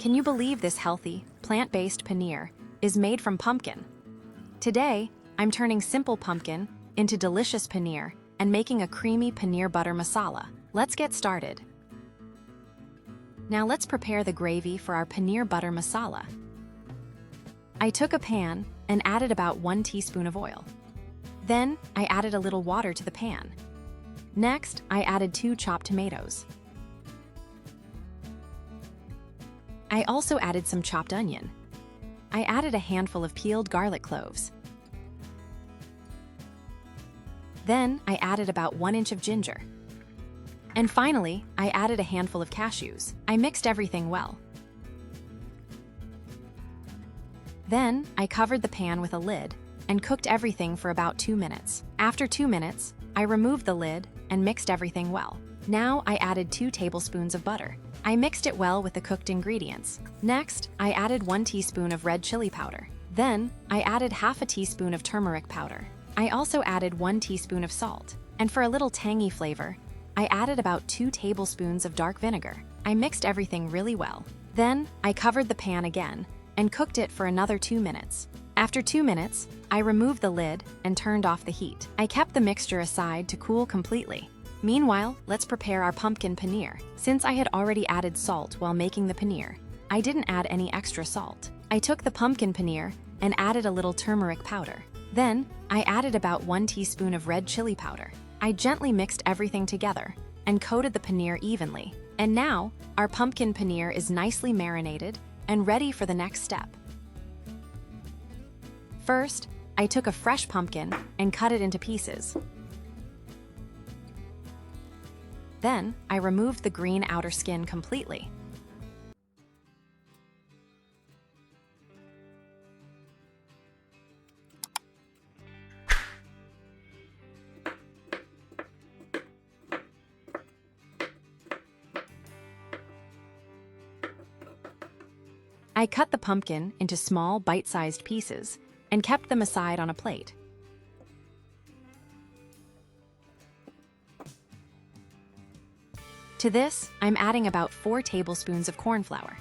Can you believe this healthy, plant-based paneer is made from pumpkin? Today, I'm turning simple pumpkin into delicious paneer and making a creamy paneer butter masala. Let's get started. Now let's prepare the gravy for our paneer butter masala. I took a pan and added about 1 teaspoon of oil. Then, I added a little water to the pan. Next, I added 2 chopped tomatoes. I also added some chopped onion. I added a handful of peeled garlic cloves. Then, I added about 1 inch of ginger. And finally, I added a handful of cashews. I mixed everything well. Then, I covered the pan with a lid and cooked everything for about 2 minutes. After 2 minutes, I removed the lid and mixed everything well. Now, I added 2 tablespoons of butter. I mixed it well with the cooked ingredients. Next, I added 1 teaspoon of red chili powder. Then, I added half a teaspoon of turmeric powder. I also added 1 teaspoon of salt. And for a little tangy flavor, I added about 2 tablespoons of dark vinegar. I mixed everything really well. Then, I covered the pan again and cooked it for another 2 minutes. After 2 minutes, I removed the lid and turned off the heat. I kept the mixture aside to cool completely. Meanwhile, let's prepare our pumpkin paneer. Since I had already added salt while making the paneer, I didn't add any extra salt. I took the pumpkin paneer and added a little turmeric powder. Then, I added about 1 teaspoon of red chili powder. I gently mixed everything together and coated the paneer evenly. And now, our pumpkin paneer is nicely marinated and ready for the next step. First, I took a fresh pumpkin and cut it into pieces. Then, I removed the green outer skin completely. I cut the pumpkin into small, bite-sized pieces and kept them aside on a plate. To this, I'm adding about 4 tablespoons of corn flour.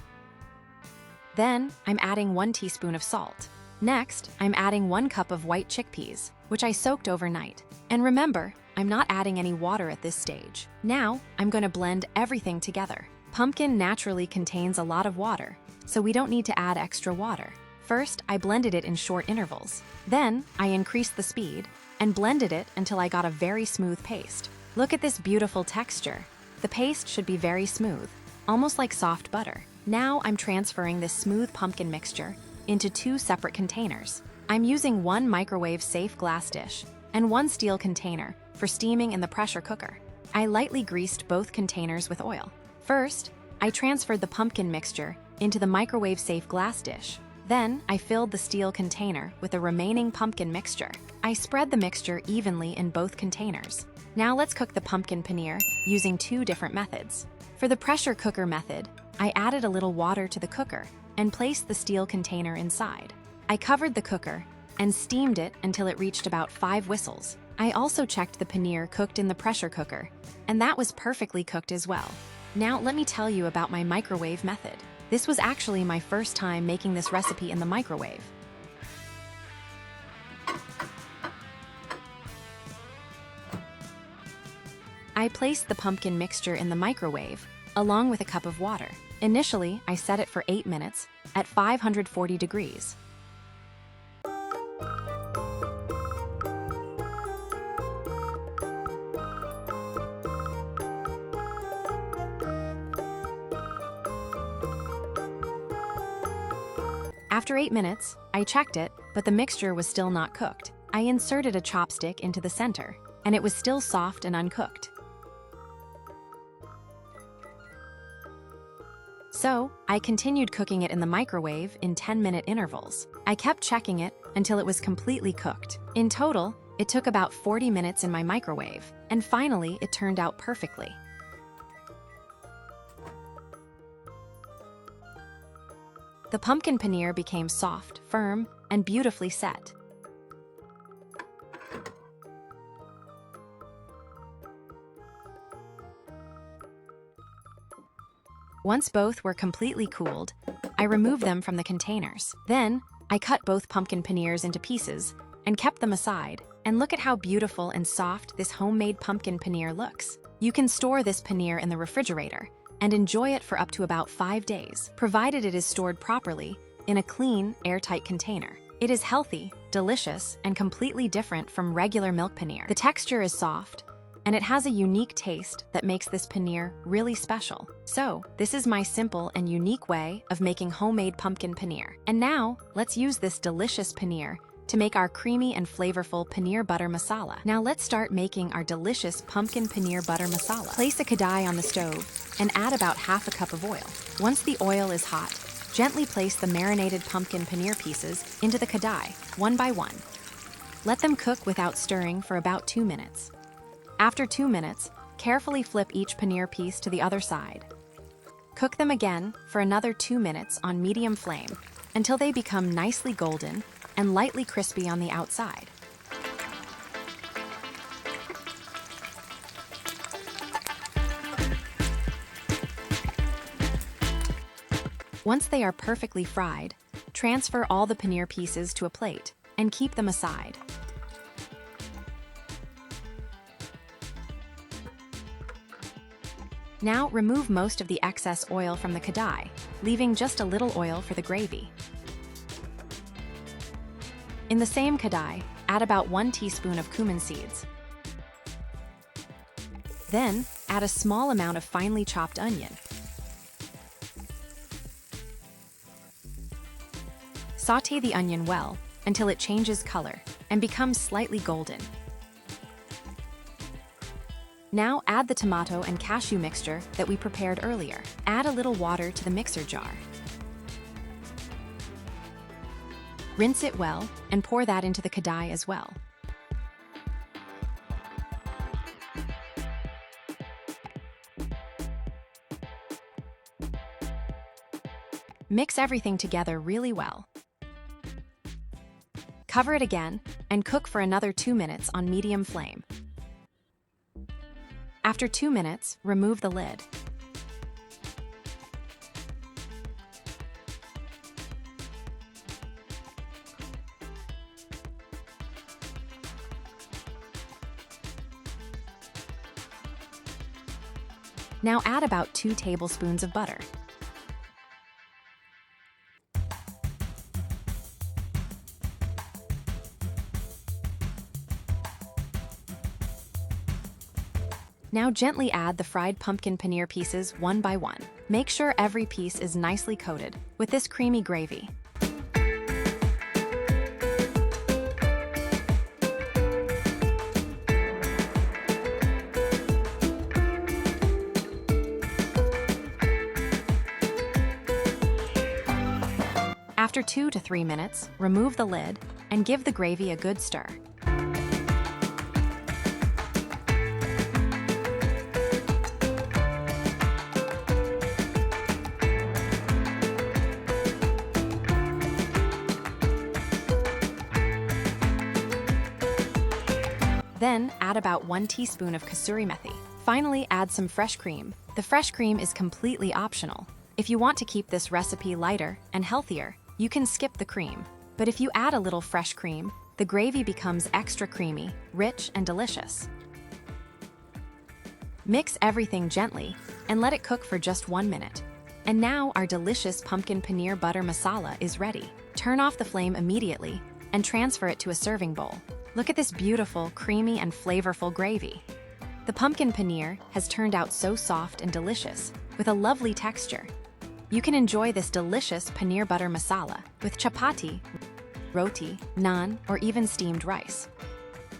Then, I'm adding 1 teaspoon of salt. Next, I'm adding 1 cup of white chickpeas, which I soaked overnight. And remember, I'm not adding any water at this stage. Now, I'm going to blend everything together. Pumpkin naturally contains a lot of water, so we don't need to add extra water. First, I blended it in short intervals. Then, I increased the speed and blended it until I got a very smooth paste. Look at this beautiful texture. The paste should be very smooth, almost like soft butter. Now, I'm transferring this smooth pumpkin mixture into 2 separate containers. I'm using 1 microwave-safe glass dish and 1 steel container for steaming in the pressure cooker. I lightly greased both containers with oil. First, I transferred the pumpkin mixture into the microwave-safe glass dish. Then, I filled the steel container with the remaining pumpkin mixture. I spread the mixture evenly in both containers. Now let's cook the pumpkin paneer using 2 different methods. For the pressure cooker method, I added a little water to the cooker and placed the steel container inside. I covered the cooker and steamed it until it reached about 5 whistles. I also checked the paneer cooked in the pressure cooker, and that was perfectly cooked as well. Now let me tell you about my microwave method. This was actually my first time making this recipe in the microwave. I placed the pumpkin mixture in the microwave, along with a cup of water. Initially, I set it for 8 minutes at 540 degrees. After 8 minutes, I checked it, but the mixture was still not cooked. I inserted a chopstick into the center, and it was still soft and uncooked. So, I continued cooking it in the microwave in 10-minute intervals. I kept checking it until it was completely cooked. In total, it took about 40 minutes in my microwave, and finally, it turned out perfectly. The pumpkin paneer became soft, firm, and beautifully set. Once both were completely cooled, I removed them from the containers. Then, I cut both pumpkin paneers into pieces and kept them aside. And look at how beautiful and soft this homemade pumpkin paneer looks. You can store this paneer in the refrigerator and enjoy it for up to about 5 days, provided it is stored properly in a clean, airtight container. It is healthy, delicious, and completely different from regular milk paneer. The texture is soft, and it has a unique taste that makes this paneer really special. So, this is my simple and unique way of making homemade pumpkin paneer. And now, let's use this delicious paneer to make our creamy and flavorful paneer butter masala. Now let's start making our delicious pumpkin paneer butter masala. Place a kadai on the stove and add about half a cup of oil. Once the oil is hot, gently place the marinated pumpkin paneer pieces into the kadai, one by one. Let them cook without stirring for about 2 minutes. After 2 minutes, carefully flip each paneer piece to the other side. Cook them again for another 2 minutes on medium flame until they become nicely golden and lightly crispy on the outside. Once they are perfectly fried, transfer all the paneer pieces to a plate and keep them aside. Now remove most of the excess oil from the kadai, leaving just a little oil for the gravy. In the same kadai, add about 1 teaspoon of cumin seeds. Then, add a small amount of finely chopped onion. Sauté the onion well until it changes color and becomes slightly golden. Now add the tomato and cashew mixture that we prepared earlier. Add a little water to the mixer jar. Rinse it well and pour that into the kadai as well. Mix everything together really well. Cover it again and cook for another 2 minutes on medium flame. After 2 minutes, remove the lid. Now add about 2 tablespoons of butter. Now gently add the fried pumpkin paneer pieces one by one. Make sure every piece is nicely coated with this creamy gravy. After 2 to 3 minutes, remove the lid and give the gravy a good stir. Then add about 1 teaspoon of kasuri methi. Finally, add some fresh cream. The fresh cream is completely optional. If you want to keep this recipe lighter and healthier, you can skip the cream. But if you add a little fresh cream, the gravy becomes extra creamy, rich, and delicious. Mix everything gently and let it cook for just 1 minute. And now our delicious pumpkin paneer butter masala is ready. Turn off the flame immediately and transfer it to a serving bowl. Look at this beautiful, creamy, and flavorful gravy. The pumpkin paneer has turned out so soft and delicious, with a lovely texture. You can enjoy this delicious paneer butter masala with chapati, roti, naan, or even steamed rice.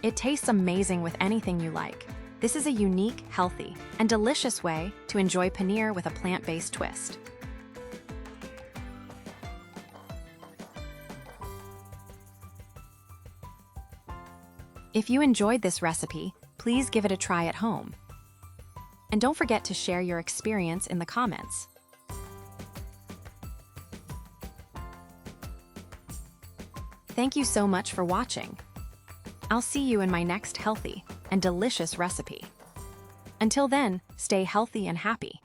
It tastes amazing with anything you like. This is a unique, healthy, and delicious way to enjoy paneer with a plant-based twist. If you enjoyed this recipe, please give it a try at home. And don't forget to share your experience in the comments. Thank you so much for watching. I'll see you in my next healthy and delicious recipe. Until then, stay healthy and happy.